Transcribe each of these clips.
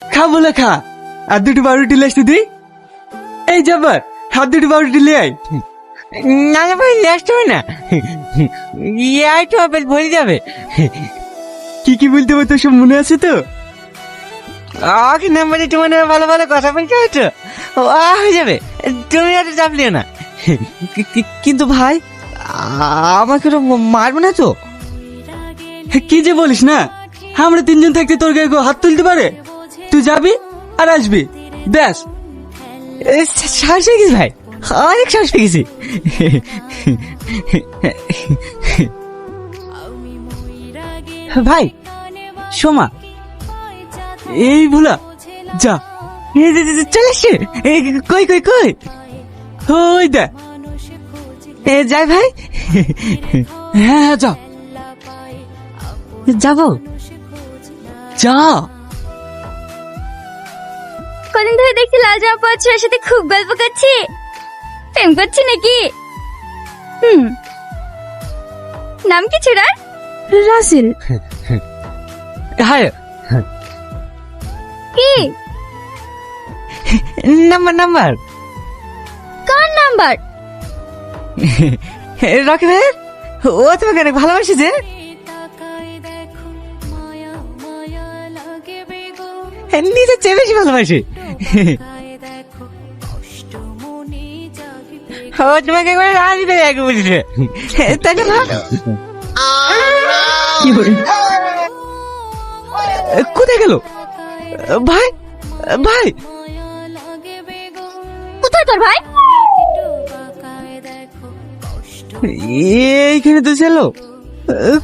খা বলে খা, আর দুটো বারোটি লেসতে দিই। এই যাবার হাত দুটো বারোটি লে আয়। না না ভাই, লাস্ট হবে না, একটু পেট ভরে যাবে। কি কি বলতে হবে তোর সব মনে আছে তো? আগে নাম্বার একটু মনে হয় ভালো ভালো কথা বলতে হতো, হয়ে যাবে, তুমি এত চাপ লিও না। কিন্তু ভাই, আমাকে তো মারবে না তো? কি যে বলিস না, আমরা তিনজন থাকতে তোর গায়ে কেউ হাত তুলতে পারে? তুই যাবি আর আসবি, ব্যাস। সাহস হয়ে গেছি ভাই, অনেক সাহস হয়ে গেছি। ভাই সোমা, এই ভোলা যা, চলে এসছে। কই কই কই, ওই দেখ। যাই ভাই। হ্যাঁ হ্যাঁ যা যাবো। যা। কদিন ধরে দেখছি লাল জামা পরা ছেলের সাথে খুব গল্প করছি, প্রেম করছি নাকি? নাম কি ছোড়ার? রাসেল। হ্যাঁ, কি নাম্বার নাম্বার কার নাম্বার? রকি ভাই, ও তোমাকে অনেক ভালোবাসেছে। নিজের চেয়ে বেশি ভালোবাসে। ও তোমাকে একবার আসবে আগে বলছে, তাই না? কি বলি, কোথায় গেল ভাই? ভাই কোথায় তোর ভাই? এইখানে তো ছিল,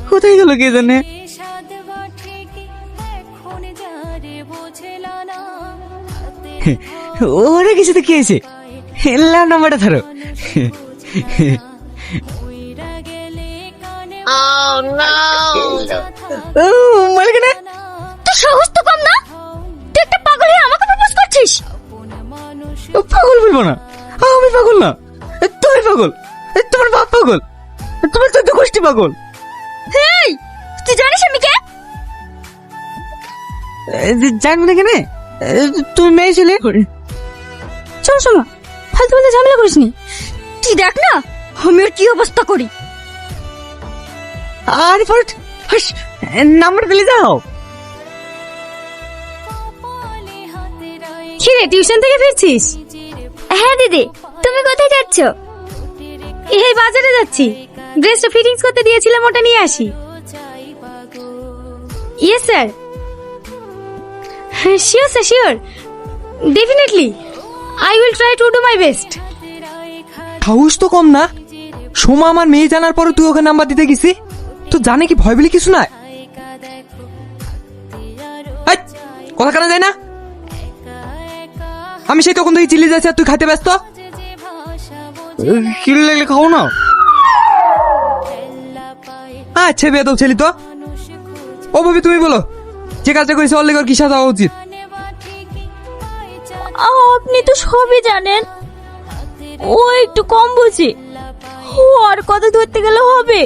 কোথায় গেল কে জানে? ওরা কিছু তো কি হয়েছে, লাভ নাম্বারটা ধরো। মালিক না, তোর সাহস তো কম না, তুই একটা পাগল হয়ে আমাকে প্রপোজ করছিস? পাগল বলবো না, আমি পাগল না, তুমি পাগল, তোমার বাপ পাগল, তোমার চোদ্দ গোষ্ঠী পাগল। হেই, তুই জানিস আমি কে? জানবো না কেনে, তুমি মেয়ে ছেলে। শোন শোনো, ফালতু ফালতু ঝামেলা করিস নি। তুই দেখ না আমি ওর কি অবস্থা করি। আরে ফট, নাম্বার পেলে যাও। কি রে, টিউশন থেকে ফিরছিস? হ্যাঁ দিদি, তুমি কোথায় যাচ্ছ? এই বাজারে যাচ্ছি, ড্রেসটা ফিটিংস করতে দিয়েছিলাম, ওটা নিয়ে আসি। Yes sir. Sure sir, sure, definitely I will try to do my best. সাহস তো কম না, সোমা আমার মেয়ে জানার পরে তুই ওকে নাম্বার দিতে গেছি, তো জানে কি ভয় বলে কিছু নাই? এই, কথা কানা যায় না? আমি সেই তখন থেকে চিল্লি যাচ্ছি আর তুই খাইতে ব্যস্ত। কি লাগলে খাও না। আচ্ছা বেদব ছেলে তো। ও ভাবি তুমি বলো, যে কাজটা করেছে ওর লেগে ওর কি সাজা হওয়া উচিত? আপনি তো সবই জানেন, ও একটু কম বুঝি, ও আর কথা ধরতে গেলে হবে।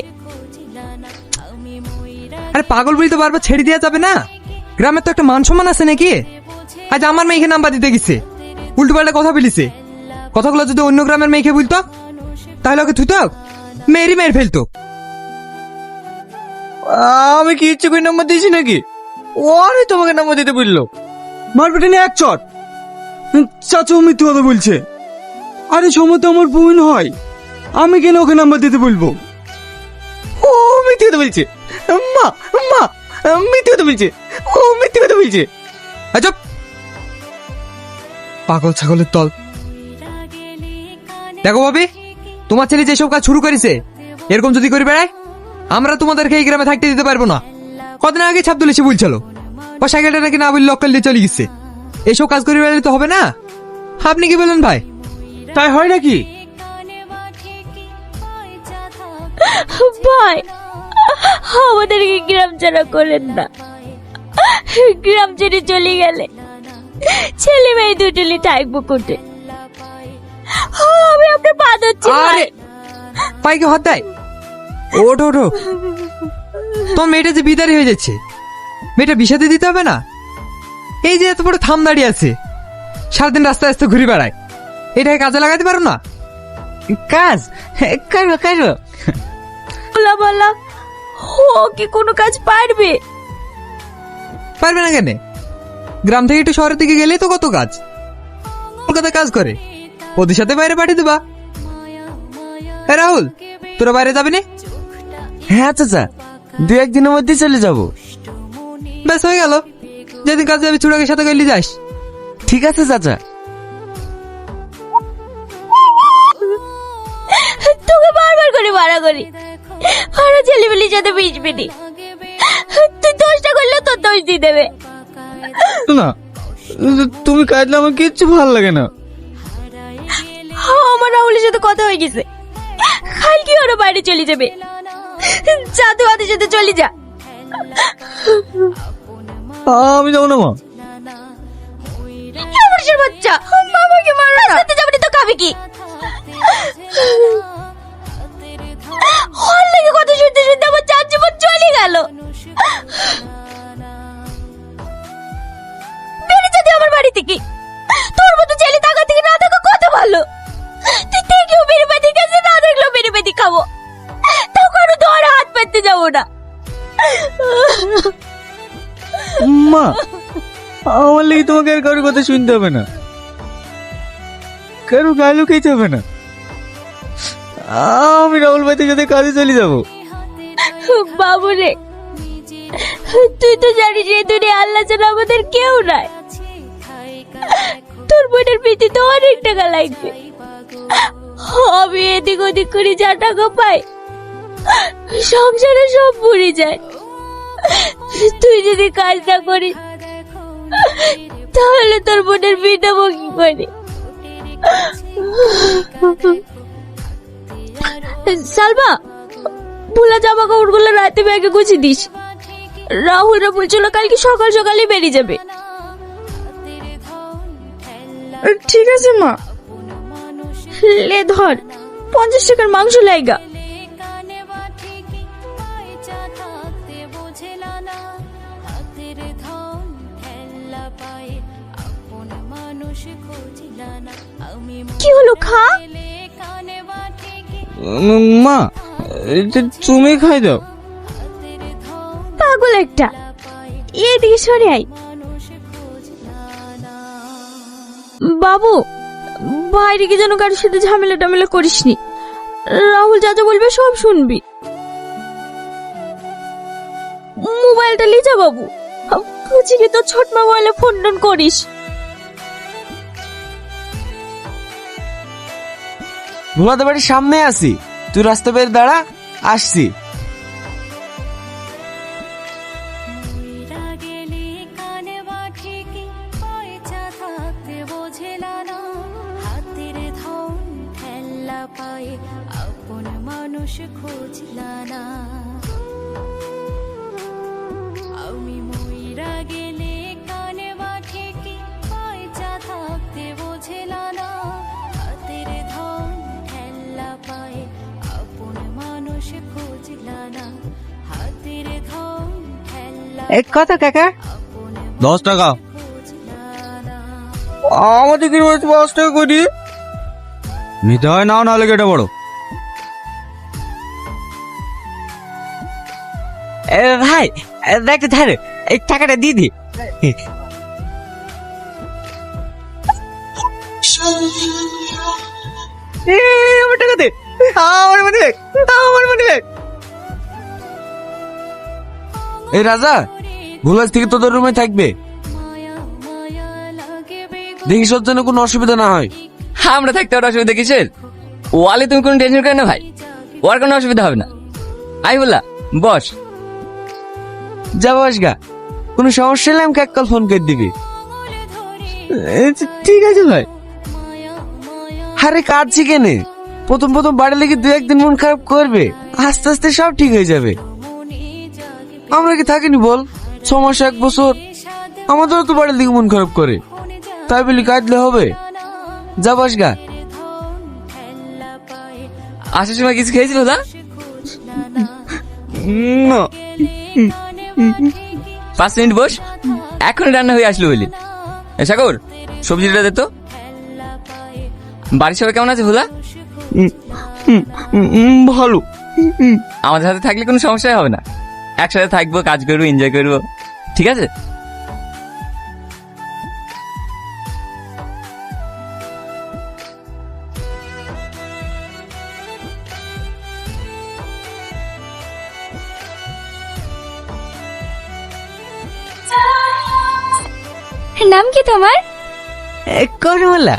আরে পাগল বলি তো বারবার ছেড়ে দেওয়া যাবে না, গ্রামের তো একটা মান সম্মান আছে নাকি? আজ আমার মেয়েকে নাম্বার দিতে গেছে, উল্টো পাল্টা কথা বলিছে, কথাগুলো যদি অন্য গ্রামের মেয়েকে বলতো তাহলে ওকে থুতো, মেয়েরই মেয়ের ফেলতো। আমি কি ইচ্ছে করে নাম্বার দিয়েছি নাকি? ওরে তোমাকে নাম্বার দিতে বললো। মারবেটা নিয়ে এক চট। চাচা মিথ্যে কথা বলছে। আরে সময় তো আমার বোন হয়, আমি কেন ওকে নাম্বার দিতে বলবো? ও মিথ্যে কথা বলছে, মা মা মিথ্যে কথা বলছে, ও মিথ্যে কথা বলছে। আচ্ছা পাগল ছাগলের দল। দেখো ভাবি, তোমার ছেলে যেসব কাজ শুরু করেছে এরকম যদি করে বেড়ায়, আমরা তোমাদেরকে এই গ্রামে থাকতে দিতে পারবো না। কদিন আগে ছাপ তুলেছে বলছিল, বা সাইকেলটা নাকি না বললে অক্কাল দিয়ে চলে গেছে। এইসব কাজ করে বেড়ালে তো হবে না। আপনি কি বলেন ভাই? তাই হয় নাকি? ভাই, আমাদেরকে গ্রাম ছাড়া করেন না, গ্রাম ছেড়ে চলে গেলে ছেলে মেয়ে দুটোলি থাকবো কোটে। আমি আপনার পা ধরছি ভাই। আরে পাইকে হাত দেয়, ওঠো ওঠো। তোমার মেয়েটা যে বিদারি হয়ে যাচ্ছে, মেয়েটা বিষাদে দিতে হবে না? এই যে এত বড় থাম দাঁড়িয়ে আছে, সারাদিন রাস্তায় রাস্তায় ঘুরে বেড়ায়, এটাকে কাজে লাগাতে পারো না? কাজ করবো করবো। বলা বলা ও কি কোনো কাজ পারবে? পারবে না কেন? গ্রাম থেকে একটু শহরের দিকে গেলেই তো কত কাজ। কলকাতা কাজ করে, ওদের সাথে বাইরে পাঠিয়ে দেবা। এ রাহুল, তোরা বাইরে যাবি না? হ্যাঁ চাচা, 2-1 দিনের মধ্যে চলে যাব। ব্যাস হয়ে গেল, যেদিন কাজ যাবি চুড়াকের সাথে গেলি যাস। ঠিক আছে চাচা। তোকে বারবার করে মারা করি, ওরা ছেলেবেলির সাথে মিশবি নি। তুই দোষটা করলে তোর দোষ দিয়ে দেবে। না, তুমি কাঁদলে আমার কিচ্ছু ভালো লাগে না। আমার রাহুলের সাথে কথা হয়ে গেছে, কালকে ওরা বাইরে চলে যাবে। যা তুই ওদের সাথে চলে যা। আমি যাবো না মা। মানুষের বাচ্চা, বাবাকে মারো না। রাস্তাতে যাবি তো খাবি কি? ওর লেগে কথা শুনতে শুনতে আমার 4 জীবন চলে গেল। বেরিয়ে যদি আমার বাড়ি থেকে, তোর মতো ছেলে থাকা থেকে না থাকা কত ভালো। তুই থেকেও বেড়ে বেঁধে গেছে, না দেখলেও বেড়ে বেঁধে খাবো, তখন তোর হাত পেতে যাবো না। মা, আমার লেগে তোমাকে আর কারোর কথা শুনতে হবে না, কারো গালও খেতে হবে না। আমি রাহুল ভাইদের সাথে কাজে চলে যাবো। বাবু রে, তুই তো জানিস এই দুনিয়া আল্লাহ ছাড়া আমাদের কেউ নাই। তোর বোনের পিঠে তো অনেক টাকা লাগবে। আমি এদিক ওদিক করে যা টাকা পাই, সংসারে সব পুড়ে যায়। তুই যদি কাজ না করিস তাহলে তোর বোনের বিয়ে দেবো কি করে? সালমা, ভুলা জামা কাপড় গুলো রাতে ব্যাগে গুছিয়ে দিস। রাহুলরা বলছিল কালকে সকাল সকালে বেরিয়ে যাবে। ঠিক আছে মা, লে ধর 50 টাকার মাংস লাইগা। কি হলো, খা। মা, তুমি খাই দাও। পাগল একটা, এদিকে সরে আই। বাবু, বাইরে গিয়ে যেন কারোর সাথে ঝামেলা টামেলা করিসনি। রাহুল যা যা বলবে সব শুনবি। মোবাইলটা নিয়ে যা বাবু, বুঝিনি তো ছোট মোবাইলে ফোন টোন করিস। ভোলাদের বাড়ির সামনে আছি, তুই রাস্তা বের দাঁড়া, আসছি। কত কাকা? 10 টাকা। আমাদের কি 5 টাকা করে নিতে হয়, নাও নাহলে কেটে পড়ো। ভাই দেখতে ধারে এই টাকাটা দিয়ে দি। আমার টাকা দে, আমার মনে দেখ, আমার মনে দেখ। এই রাজা, ভুলাজ থেকে তোদের রুমে থাকবে, দেখিস ওর জন্য কোনো অসুবিধা না হয়। আমরা থাকতে ওর অসুবিধা কিসের? ওয়ালে তুমি কোনো টেনশন করো না ভাই, ওর কোনো অসুবিধা হবে না। আই বললা বস। যা বস গা, কোনো সমস্যা হলে আমাকে এক কল ফোন করে দিবি। ঠিক আছে ভাই। আরে কাঁদছি কেনে? প্রথম প্রথম বাড়ি লেগে 2-1 দিন মন খারাপ করবে, আস্তে আস্তে সব ঠিক হয়ে যাবে। আমরা কি থাকিনি বল 6 মাস 1 বছর? আমাদেরও তো বাড়ির দিকে মন খারাপ করে, তাই বলি কাঁদলে হবে? যা বস গা। আসার সময় কিছু খেয়েছিল না? না। 5 মিনিট বস। এখন রান্না হয়ে আসলো বলি। সাগর, সবজিটা দে তো। বাড়ির সবাই কেমন আছে ভোলা? ভালো। আমাদের সাথে থাকলে কোনো সমস্যাই হবে না, একসাথে থাকবো, কাজ করবো, এনজয় করবো, ঠিক আছে? নাম কি তোমার? করমলা।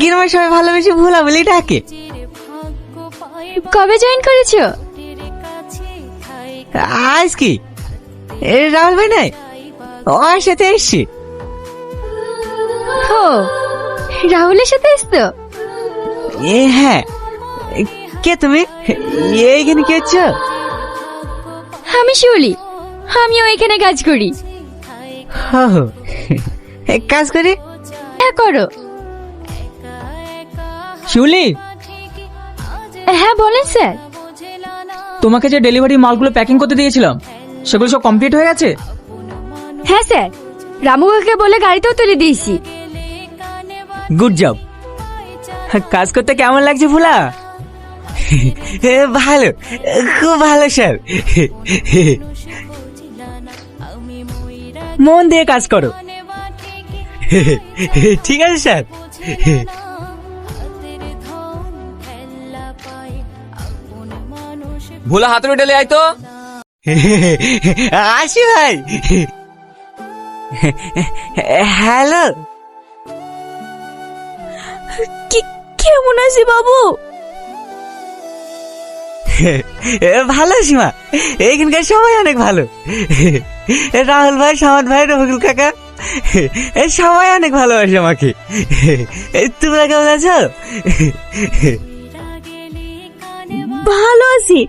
গ্রামের সবাই ভালোবেসে ভোলা বলেই ডাকে। কবে জয়েন করেছো? আজ কি রাহুল ভাই নাই, ওর সাথে এসছি। ও, রাহুলের সাথে এসছো? হ্যাঁ। কে তুমি? এইখানে কি হচ্ছে? আমি শিউলি, আমিও এখানে কাজ করি। কাজ করি? হ্যাঁ করো। শিউলি, হ্যাঁ বলেন স্যার। তোমাকে যে ডেলিভারি মালগুলো প্যাকিং করতে দিয়েছিলাম সেগুলো সব কমপ্লিট হয়ে গেছে? হ্যাঁ স্যার, রামু কাকাকে বলে গাড়িতেও তুলে দিয়েছি। Good job. কাজ করতে কেমন লাগছে ভোলা? ভালো, খুব ভালো স্যার। মন দিয়ে কাজ করো। ঠিক আছে স্যার। ভোলা হাতের উঠে আয় তো। আসি ভাই। হ্যালো। কেমন আছি বাবু? ভালো আছি মা, এইখানকার সবাই অনেক ভালো। রাহুল ভাই, সামাদ ভাই, রফিকুল কাকা, সবাই অনেক ভালোবাসে আমাকে। তোমরা কেমন আছো? ভালো আছি।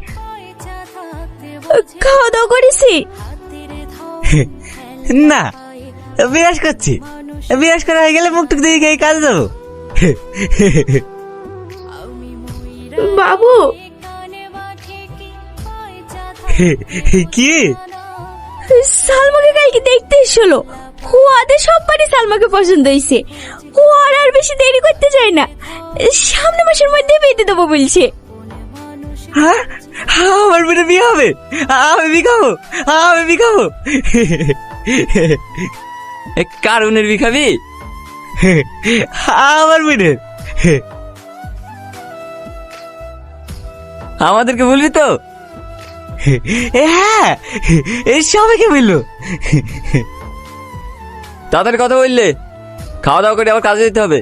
খাওয়া দাওয়া করেছি? না, বিরাজ করছি। বিরাজ করা হয়ে গেলে মুখ টুক দিয়ে খেয়ে কাজ যাবো। বাবু, কি? সালমাকে কালকে দেখতে এসেছিল, ও আদের সববারই সালমাকে পছন্দ হয়েছে। ও আর বেশি দেরি করতে চায় না, সামনে মাসের মধ্যে বেঁধে দেবো বলছে। হ্যাঁ, আমার মেয়ের বিয়ে হবে, আমি বিকাবো, আমি বিকাবো। কার উনের বিখাবি? আমার মেয়ের। আমাদেরকে বলবি তো? হ্যাঁ, সবাইকে বললো। তাদের কথা বললে খাওয়া দাওয়া করে আবার কাজে যেতে হবে।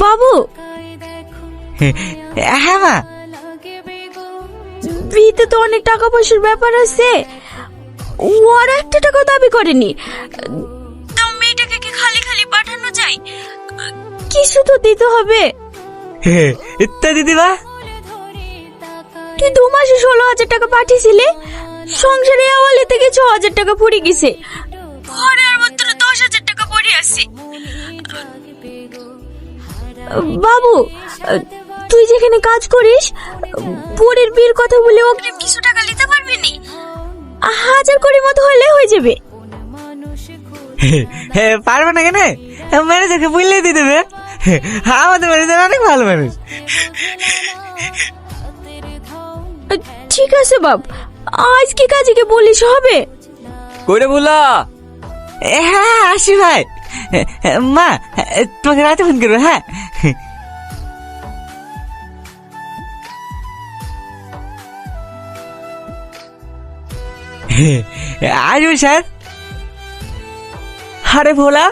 বাবু, হ্যাঁ মা। বিয়েতে তো অনেক টাকা পয়সার ব্যাপার আছে, ওর একটা টাকা দাবি করেনি। তো মেয়েটাকে কি খালি খালি পাঠানো যায়? কিছু তো দিতে হবে। তা দিদিমা, তুই 2 মাসে 16,000 টাকা পাঠিয়েছিলি, সংসারে আওয়ালে থেকে 6,000 টাকা পড়ে গেছে, ঘরে আর মাত্র 10,000 টাকা পড়ে আছে। বাবু, তুই যেখানে কাজ করিস, বোনের বিয়ের কথা বলে অগ্রিম কিছু টাকা নিতে পারবি নি? 1000 করে মতো হলে হয়ে যাবে। পারবো না কেন? ম্যানেজারকে বললে দিয়ে দেবে। আমাদের ম্যানেজার অনেক ভালো মানুষ। ঠিক আছে বাপ, আজ কি কাজে বলিস হবে? কইরে ভোলা। হ্যাঁ, আসি ভাই। মা, তোমাকে রাতে ফোন করবো। হ্যাঁ, আসবো স্যার। আরে ভোলা,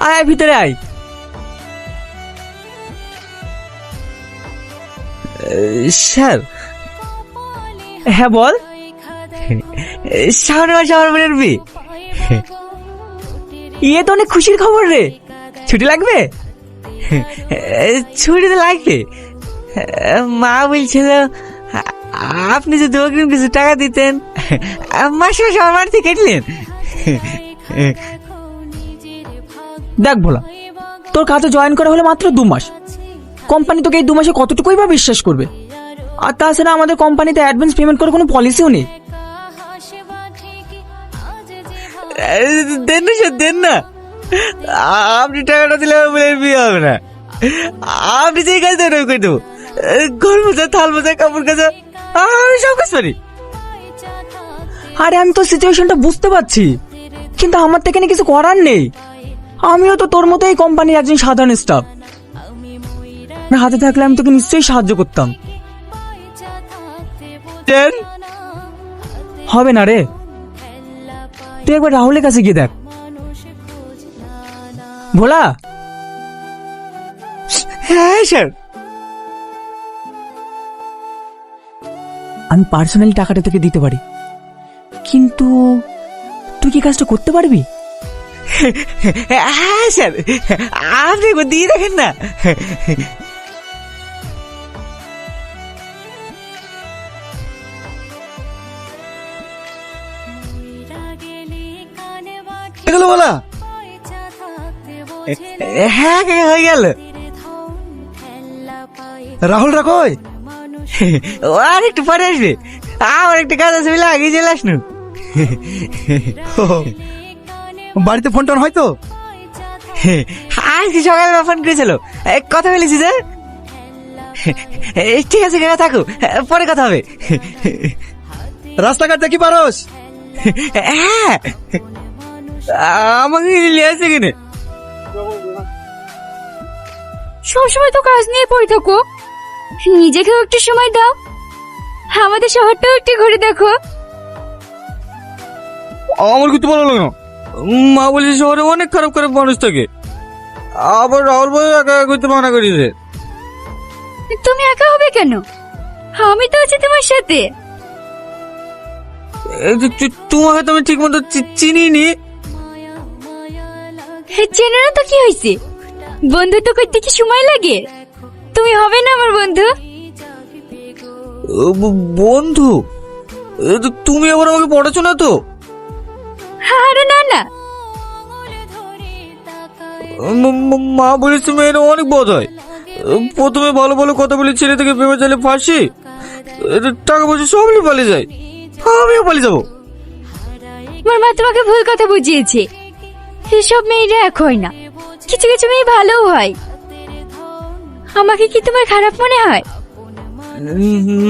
আয় ভিতরে আয়। স্যার। হ্যাঁ বল। সামনে মাসে আমার বোনের বিয়ে। ইয়ে তো অনেক খুশির খবর রে, ছুটি লাগবে? ছুটি তো লাগবে। মা বলছিল আপনি যদি অগ্রিম কিছু টাকা দিতেন, মাসে মাসে আমার বাড়িতে কেটলেন। দেখ ভোলা, তোর কাজে জয়েন করা হলে মাত্র 2 মাস, কোম্পানি তোকে এই 2 মাসে কতটুকুই বা বিশ্বাস করবে? আর তাছাড়া আমাদের কোম্পানিতে অ্যাডভান্স পেমেন্ট করার কোনো পলিসিও নেই। দেন না স্যার, দেন না। আপনি টাকাটা দিলে আমার বোনের বিয়ে হবে না। আপনি যেই কাজ দেন আমি করে দেবো। ঘর মোজা, থাল মোজা, কাপড় কাচা, আমি সব কাজ পারি। আরে আমি তো সিচুয়েশনটা বুঝতে পারছি, কিন্তু আমার থেকে কিছু করার নেই। আমিও তো তোর মতো এই কোম্পানির একজন সাধারণ স্টাফ। হাতে থাকলে আমি তোকে নিশ্চয়ই সাহায্য করতাম। দেন। হবে না রে, তুই একবার রাহুলের কাছে গিয়ে দেখ। ভোলা, হ্যাঁ স্যার। আমি পার্সোনালি টাকাটা তোকে দিতে পারি, কিন্তু তুই কি কাজটা করতে পারবি? হ্যাঁ স্যার, আপনি একবার দিয়ে দেখেন না। এগুলো বলা হ্যাঁ হয়ে গেল। রাহুল রাখোয় ও আর একটু পরে আসবে, আমার একটা কাজ আছে বলে আগে চলে আসনু। বাড়িতে ফোন টোন হয়তো? আজকে সকালে ফোন করেছিল, কথা বলেছি যে। ঠিক আছে কাকা, থাকো, পরে কথা হবে। রাস্তাঘাট দেখি পারোস? হ্যাঁ, আমাকে নিয়ে আসছে কিনে। সবসময় তো কাজ নিয়ে পড়ে থাকো, নিজেকেও একটু সময় দাও। আমাদের শহরটাও একটু ঘুরে দেখো। আমার কিছু ভালো লাগে না। মা বলছে শহরে অনেক খারাপ খারাপ মানুষ থাকে, আবার রাহুল ভাই একা একা করতে মানা করেছে। তুমি একা হবে কেন? আমি তো আছি তোমার সাথে। তোমাকে তো আমি ঠিক মতো চিনিনি। চেনো না তো কি হয়েছে? বন্ধুত্ব করতে কি সময় লাগে? তুমি হবে না আমার বন্ধু? বন্ধু? তুমি আবার আমাকে পড়াছো না তো? আরে না না, মা বলেছে মেয়েরা অনেক বদ হয়, প্রথমে ভালো ভালো কথা বলে ছেলে থেকে ভেবে চাইলে ফাঁসি, টাকা পয়সা সবই পালিয়ে যায়, আমিও পালিয়ে যাবো। তোমার মা তোমাকে ভুল কথা বুঝিয়েছে। এসব মেয়েরা এক হয় না, কিছু কিছু মেয়ে ভালোও হয়। আমাকে কি তোমার খারাপ মনে হয়?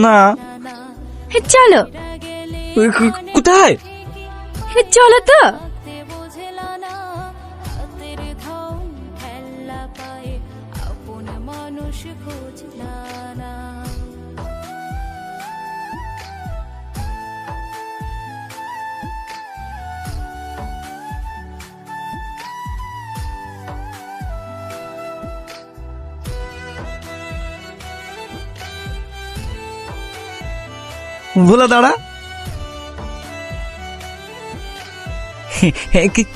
না। চলো। কোথায়? চলো তো। ভোলা দাঁড়া।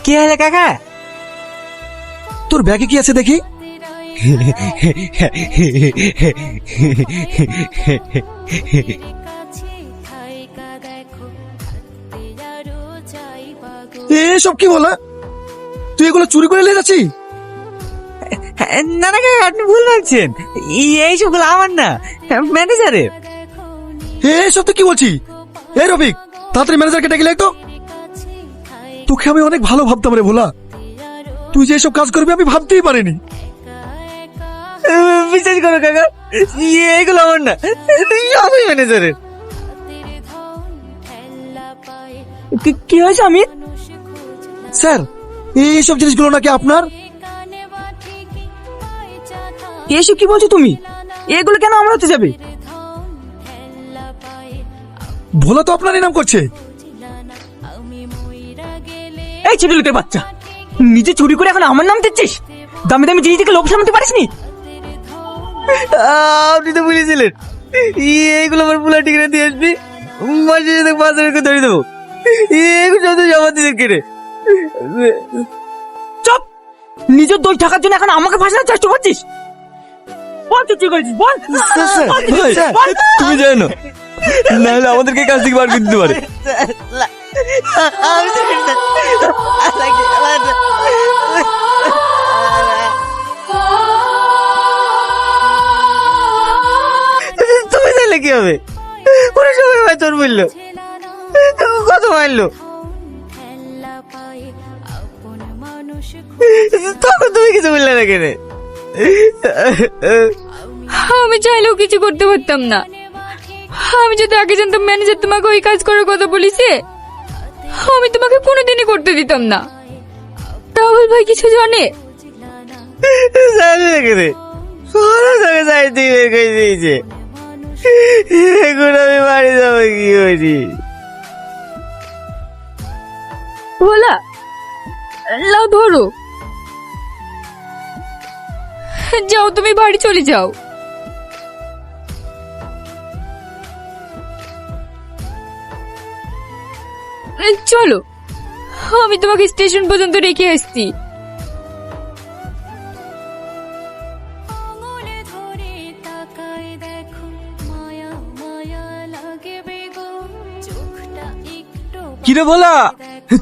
কি হলো কাকা? তোর ব্যাগে কি আছে দেখি? এসব কি বলা? তুই এগুলো চুরি করে নিয়ে যাচ্ছিস? না না কাকা, আপনি ভুল ভাবছেন, এই সবগুলো আমার না, ম্যানেজারের। এসব তো কি বলছিস? এই রফিক, তাড়াতাড়ি ম্যানেজারকে ডেকে লাই তো। তোকে আমি অনেক ভালো ভাবতাম রে ভোলা, তুই যে এসব কাজ করবি আমি ভাবতেই পারিনি। বিশ্বাস করো কাকা, এইগুলো আমার না, আমি ম্যানেজারের। কি হয়েছে অমিত? স্যার, এইসব জিনিসগুলো নাকি আপনার? এসব কি বলছো তুমি? এগুলো কেন আমার হতে যাবে? ভোলা তো আপনারই নাম করছে। এই ছোট লোকের বাচ্চা, নিজে চুরি করে এখন আমার নাম দিচ্ছিস? দামি দামি জিনিস থেকে লোভ সামলাতে পারিসনি? আপনি তো বলেছিলেন এইগুলো আমার পুলা টিকিয়ে দিয়ে আসবি, মাসে সাথে 5 টাকা ধরে দেবো, এগুলো সব জমা দিয়ে কেড়ে। চুপ! নিজের দোষ ঢাকার জন্য এখন আমাকে ফাঁসানোর চেষ্টা করছিস? বল তুই কি করেছিস, বল। তুমি জানো নাহলে আমাদেরকে কাজ থেকে বার করে দিতে পারে। আমি তুমি চাইলে কি হবে? ওরা সবাই ভাই তোর বললো, কত মারলো। তখন তুমি কিছু বললে না কেন? আমি চাইলেও কিছু করতে পারতাম না। আমি যদি আগে জানতাম ম্যানেজার তোমাকে ওই কাজ করার কথা বলিছে, আমি তোমাকে কোনোদিনই করতে দিতাম না। রাহুল ভাই কিছু জানে? জানি না কেন, সরো তোকে সাইড থেকে বের করে দিয়েছে। এখন আমি বাড়ি যাবো কি করি? ভোলা, লাও ধরো, যাও তুমি বাড়ি চলে যাও। চলো, আমি তোমাকে স্টেশন পর্যন্ত রেখে আসছি। কিরে বলা,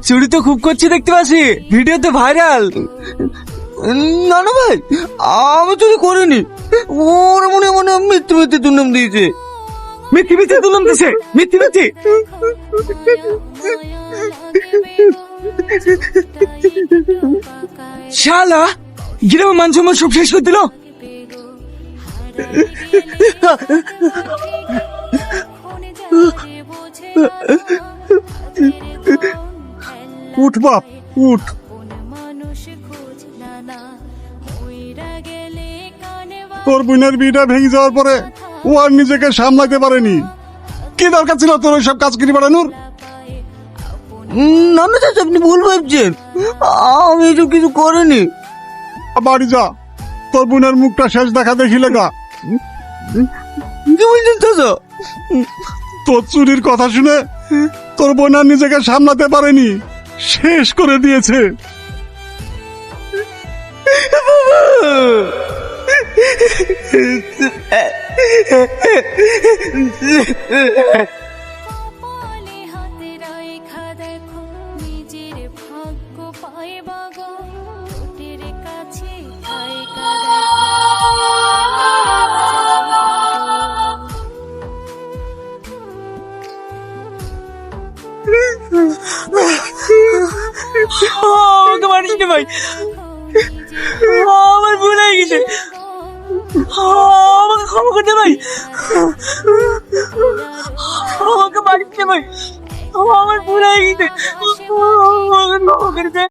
চুরি তো খুব করছি দেখতে পাচ্ছি, ভিডিওতে ভাইরাল। না না ভাই, আমি চুরি করিনি। ওর মনে মনে মিথ্যে মিথ্যে দুর্নাম দিয়েছে। মিথ্যে মিথ্যে দুর্নাম দিয়েছে, মিথ্যে মিথ্যে। শালা গ্রামে মান সম্মান সব শেষ করে দিল। উঠ বাপ উঠ। তোর বোনের বিয়েটা ভেঙে যাওয়ার পরে ও আর নিজেকে সামলাতে পারেনি। কি দরকার ছিল তোর ওইসব কাজ করে বেড়ানোর? না না চাচা, আপনি ভুল ভাবছেন, আমি এসব কিছু করিনি। বাড়ি যা, তোর বোনের মুখটা শেষ দেখা দেখি লেগা। কি বলছেন চাচা? তোর চুরির কথা শুনে তোর বোন আর নিজেকে সামলাতে পারেনি, শেষ করে দিয়েছে। আমাকে মারিস না ভাই, আমার ভুল হয়ে গেছে, আমাকে ক্ষমা করতে ভাই।